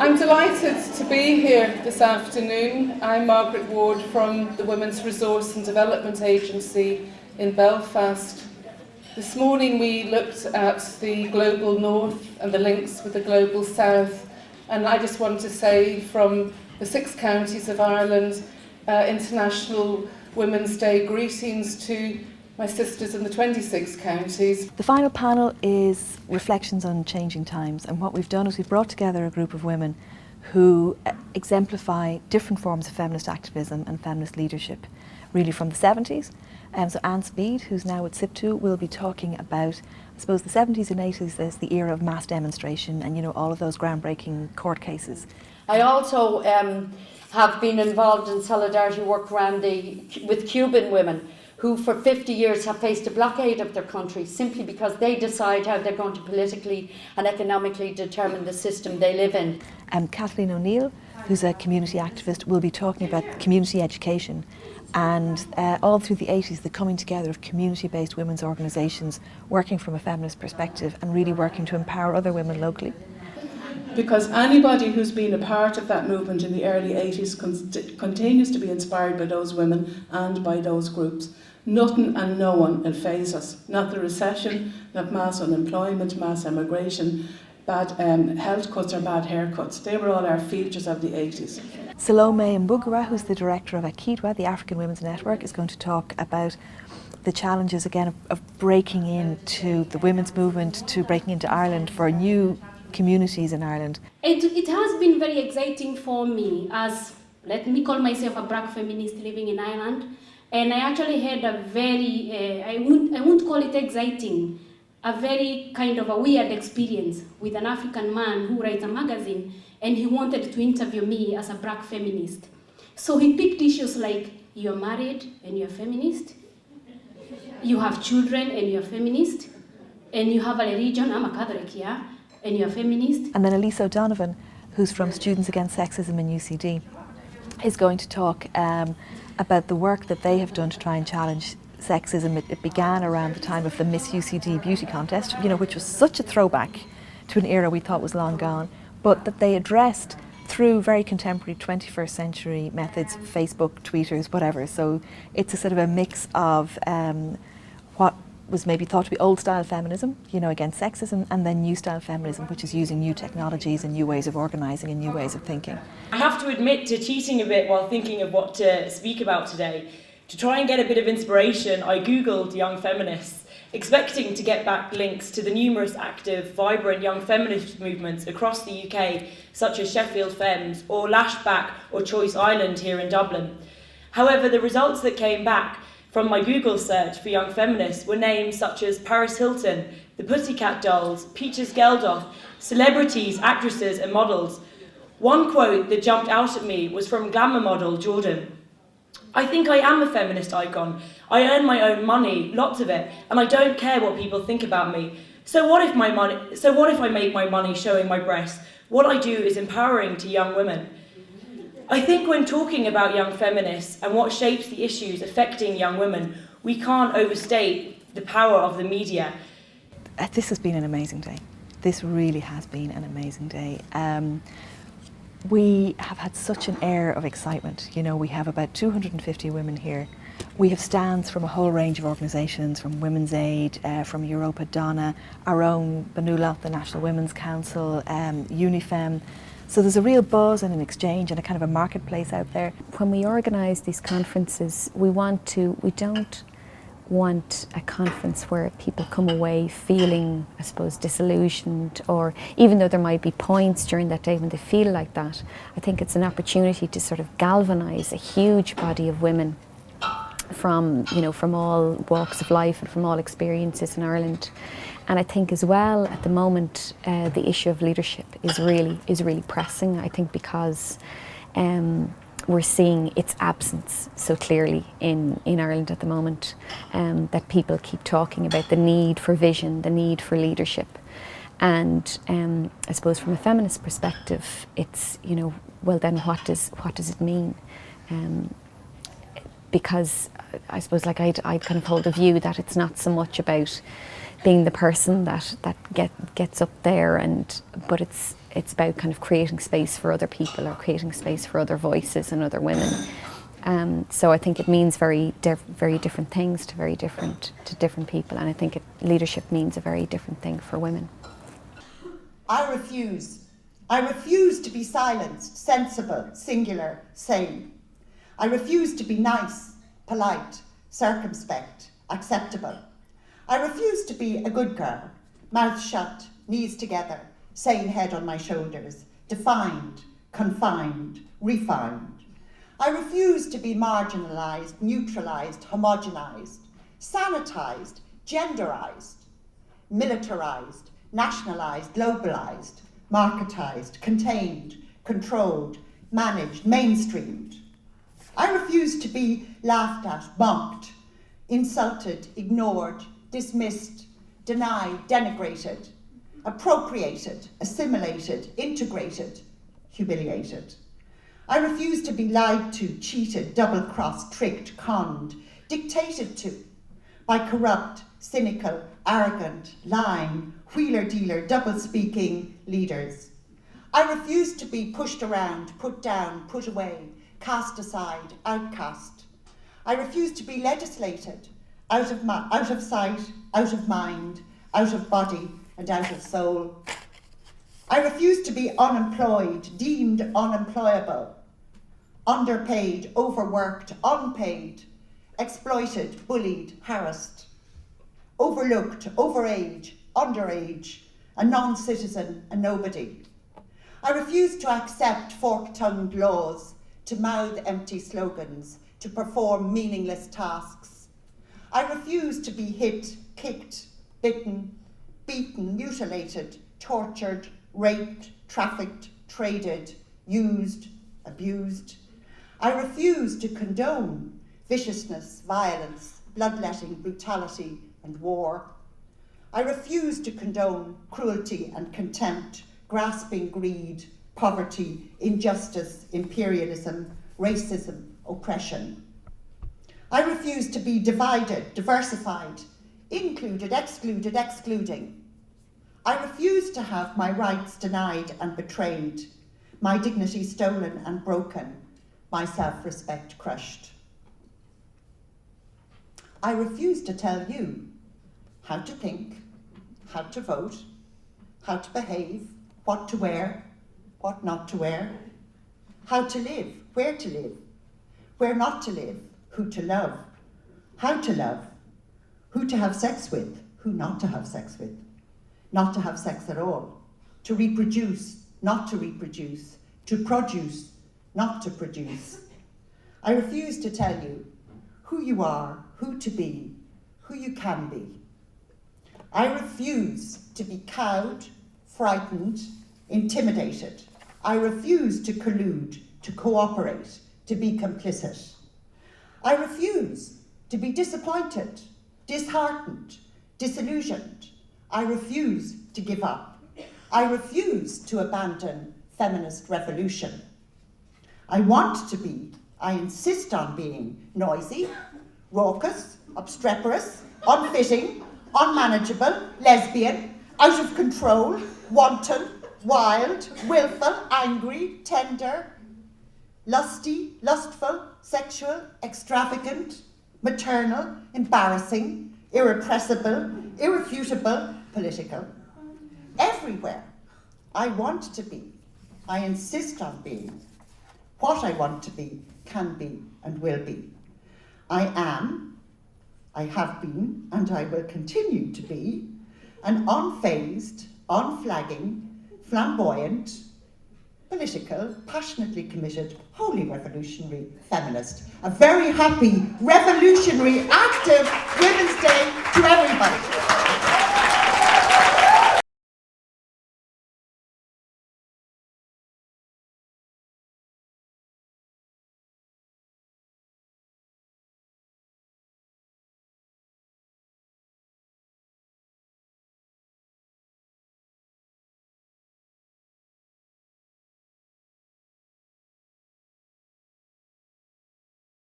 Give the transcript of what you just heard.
I'm delighted to be here this afternoon. I'm Margaret Ward from the Women's Resource and Development Agency in Belfast. This morning we looked at the global north and the links with the global south, and I just want to say from the 6 counties of Ireland, International Women's Day greetings to my sisters in the 26 counties. The final panel is Reflections on Changing Times, and what we've done is we've brought together a group of women who exemplify different forms of feminist activism and feminist leadership, really from the 70s. So Anne Speed, who's now at SIPTU, will be talking about, I suppose, the 70s and 80s as the era of mass demonstration and, you know, all of those groundbreaking court cases. I also have been involved in solidarity work with Cuban women who for 50 years have faced a blockade of their country simply because they decide how they're going to politically and economically determine the system they live in. Kathleen O'Neill, who's a community activist, will be talking about community education and all through the 80s the coming together of community-based women's organisations working from a feminist perspective and really working to empower other women locally. Because anybody who's been a part of that movement in the early 80s continues to be inspired by those women and by those groups. Nothing and no one will faze us. Not the recession, not mass unemployment, mass emigration, bad health cuts or bad haircuts. They were all our features of the 80s. Salome Mbugua, who's the director of Akitwa, the African Women's Network, is going to talk about the challenges again of breaking into the women's movement, to breaking into Ireland for new communities in Ireland. It has been very exciting for me as, let me call myself a black feminist living in Ireland, and I actually had a very, I won't call it exciting, a very kind of a weird experience with an African man who writes a magazine, and he wanted to interview me as a black feminist. So he picked issues like, you're married and you're feminist, you have children and you're feminist, and you have a religion, I'm a Catholic, yeah, and you're feminist. And then Elise O'Donovan, who's from Students Against Sexism in UCD, is going to talk about the work that they have done to try and challenge sexism. It began around the time of the Miss UCD beauty contest, you know, which was such a throwback to an era we thought was long gone, but that they addressed through very contemporary 21st century methods, Facebook, Twitters, whatever. So it's a sort of a mix of what was maybe thought to be old style feminism, you know, against sexism, and then new style feminism, which is using new technologies and new ways of organising and new ways of thinking. I have to admit to cheating a bit while thinking of what to speak about today. To try and get a bit of inspiration, I googled young feminists, expecting to get back links to the numerous active, vibrant young feminist movements across the UK, such as Sheffield Femmes or Lashback or Choice Island here in Dublin. However, the results that came back from my Google search for young feminists were names such as Paris Hilton, the Pussycat Dolls, Peaches Geldof, celebrities, actresses and models. One quote that jumped out at me was from glamour model Jordan. I think I am a feminist icon. I earn my own money, lots of it, and I don't care what people think about me. So what if I make my money showing my breasts? What I do is empowering to young women. I think when talking about young feminists and what shapes the issues affecting young women, we can't overstate the power of the media. This has been an amazing day. This really has been an amazing day. We have had such an air of excitement. You know, we have about 250 women here. We have stands from a whole range of organisations, from Women's Aid, from Europa Donna, our own Banula, the National Women's Council, Unifem. So there's a real buzz and an exchange and a kind of a marketplace out there. When we organise these conferences, we don't want a conference where people come away feeling, I suppose, disillusioned, or even though there might be points during that day when they feel like that. I think it's an opportunity to sort of galvanise a huge body of women from all walks of life and from all experiences in Ireland. And I think as well, at the moment, the issue of leadership is really pressing. I think because we're seeing its absence so clearly in Ireland at the moment, that people keep talking about the need for vision, the need for leadership. And I suppose from a feminist perspective, it's, well then what does it mean? Because I suppose I'd kind of hold the view that it's not so much about being the person that gets up there, but it's it's about kind of creating space for other people or creating space for other voices and other women. So I think it means very different things to different people, and I think leadership means a very different thing for women. I refuse to be silenced, sensible, singular, sane. I refuse to be nice, polite, circumspect, acceptable. I refuse to be a good girl, mouth shut, knees together, sane head on my shoulders, defined, confined, refined. I refuse to be marginalised, neutralised, homogenised, sanitised, genderised, militarised, nationalised, globalised, marketised, contained, controlled, managed, mainstreamed. I refuse to be laughed at, mocked, insulted, ignored, dismissed, denied, denigrated, appropriated, assimilated, integrated, humiliated. I refuse to be lied to, cheated, double-crossed, tricked, conned, dictated to by corrupt, cynical, arrogant, lying, wheeler-dealer, double-speaking leaders. I refuse to be pushed around, put down, put away, cast aside, outcast. I refuse to be legislated, out of sight, out of mind, out of body, and out of soul. I refuse to be unemployed, deemed unemployable, underpaid, overworked, unpaid, exploited, bullied, harassed, overlooked, overage, underage, a non-citizen, a nobody. I refuse to accept fork-tongued laws, to mouth empty slogans, to perform meaningless tasks. I refuse to be hit, kicked, bitten, beaten, mutilated, tortured, raped, trafficked, traded, used, abused. I refuse to condone viciousness, violence, bloodletting, brutality, and war. I refuse to condone cruelty and contempt, grasping greed, poverty, injustice, imperialism, racism, oppression. I refuse to be divided, diversified, included, excluded, excluding. I refuse to have my rights denied and betrayed, my dignity stolen and broken, my self-respect crushed. I refuse to tell you how to think, how to vote, how to behave, what to wear, what not to wear, how to live, where not to live, who to love, how to love, who to have sex with, who not to have sex with, not to have sex at all, to reproduce, not to reproduce, to produce, not to produce. I refuse to tell you who you are, who to be, who you can be. I refuse to be cowed, frightened, intimidated. I refuse to collude, to cooperate, to be complicit. I refuse to be disappointed, disheartened, disillusioned. I refuse to give up. I refuse to abandon feminist revolution. I want to be, I insist on being noisy, raucous, obstreperous, unfitting, unmanageable, lesbian, out of control, wanton, wild, willful, angry, tender, lusty, lustful, sexual, extravagant, maternal, embarrassing, irrepressible, irrefutable, political. Everywhere I want to be, I insist on being. What I want to be, can be, and will be. I am, I have been, and I will continue to be an unfazed, unflagging, flamboyant, political, passionately committed, wholly revolutionary feminist. A very happy, revolutionary, active Women's Day to everybody.